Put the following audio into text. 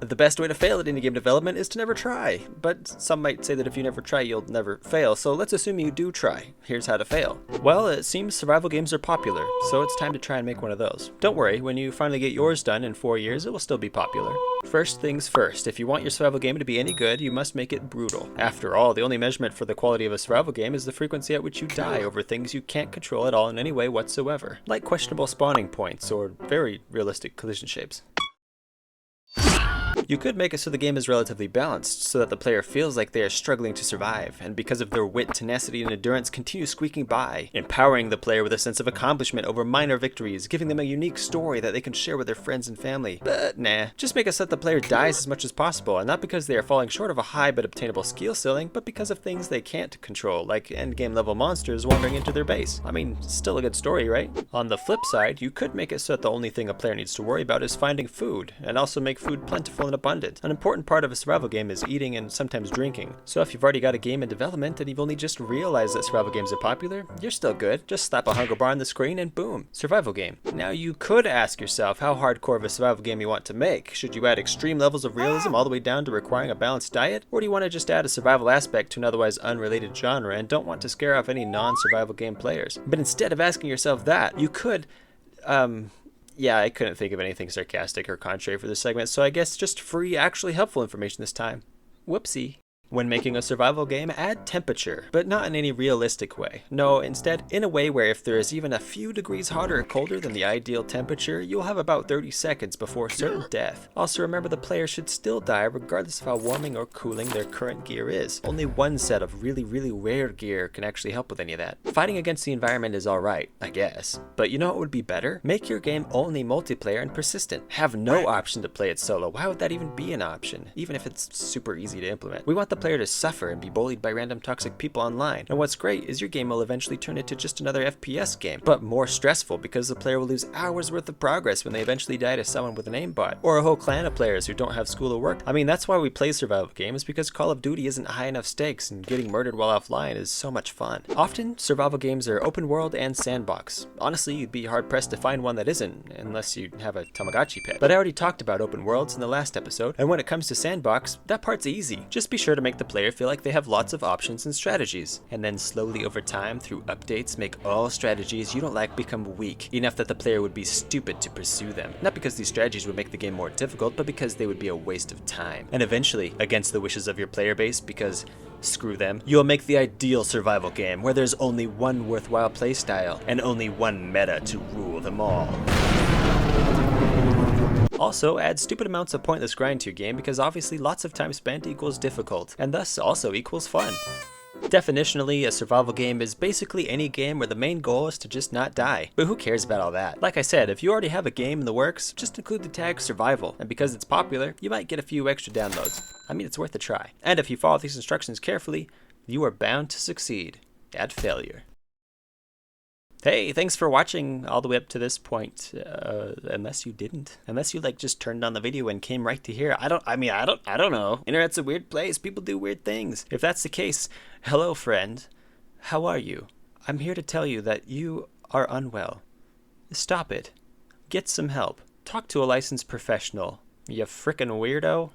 The best way to fail at any game development is to never try, but some might say that if you never try, you'll never fail, so let's assume you do try. Here's how to fail. Well, it seems survival games are popular, so it's time to try and make one of those. Don't worry, when you finally get yours done in 4 years, it will still be popular. First things first, if you want your survival game to be any good, you must make it brutal. After all, the only measurement for the quality of a survival game is the frequency at which you die over things you can't control at all in any way whatsoever, like questionable spawning points or very realistic collision shapes. You could make it so the game is relatively balanced, so that the player feels like they are struggling to survive, and because of their wit, tenacity, and endurance continue squeaking by, empowering the player with a sense of accomplishment over minor victories, giving them a unique story that they can share with their friends and family. But nah, just make it so that the player dies as much as possible, and not because they are falling short of a high but obtainable skill ceiling, but because of things they can't control, like endgame level monsters wandering into their base. I mean, still a good story, right? On the flip side, you could make it so that the only thing a player needs to worry about is finding food, and also make food plentiful and abundant. An important part of a survival game is eating and sometimes drinking. So if you've already got a game in development and you've only just realized that survival games are popular, you're still good. Just slap a hunger bar on the screen and boom, survival game. Now you could ask yourself how hardcore of a survival game you want to make. Should you add extreme levels of realism all the way down to requiring a balanced diet? Or do you want to just add a survival aspect to an otherwise unrelated genre and don't want to scare off any non-survival game players? But instead of asking yourself that, you could, yeah, I couldn't think of anything sarcastic or contrary for this segment, so I guess just free, actually helpful information this time. Whoopsie. When making a survival game, add temperature, but not in any realistic way. No, instead, in a way where if there is even a few degrees hotter or colder than the ideal temperature, you'll have about 30 seconds before certain death. Also remember the player should still die regardless of how warming or cooling their current gear is. Only one set of really rare gear can actually help with any of that. Fighting against the environment is alright, I guess. But you know what would be better? Make your game only multiplayer and persistent. Have no option to play it solo. Why would that even be an option? Even if it's super easy to implement. We want the player to suffer and be bullied by random toxic people online. And what's great is your game will eventually turn into just another FPS game, but more stressful because the player will lose hours worth of progress when they eventually die to someone with an aimbot, or a whole clan of players who don't have school or work. I mean, that's why we play survival games, because Call of Duty isn't high enough stakes and getting murdered while offline is so much fun. Often, survival games are open world and sandbox. Honestly, you'd be hard pressed to find one that isn't, unless you have a Tamagotchi pet. But I already talked about open worlds in the last episode, and when it comes to sandbox, that part's easy. Just be sure to make the player feel like they have lots of options and strategies, and then slowly over time through updates make all strategies you don't like become weak, enough that the player would be stupid to pursue them. Not because these strategies would make the game more difficult, but because they would be a waste of time. And eventually, against the wishes of your player base, because screw them, you'll make the ideal survival game where there's only one worthwhile playstyle and only one meta to rule them all. Also, add stupid amounts of pointless grind to your game because obviously lots of time spent equals difficult, and thus also equals fun. Definitionally, a survival game is basically any game where the main goal is to just not die. But who cares about all that? Like I said, if you already have a game in the works, just include the tag survival, and because it's popular, you might get a few extra downloads. I mean, it's worth a try. And if you follow these instructions carefully, you are bound to succeed at failure. Hey, thanks for watching all the way up to this point, unless you didn't. Unless you just turned on the video and came right to here. I don't know. Internet's a weird place. People do weird things. If that's the case, hello friend. How are you? I'm here to tell you that you are unwell. Stop it. Get some help. Talk to a licensed professional. You frickin' weirdo.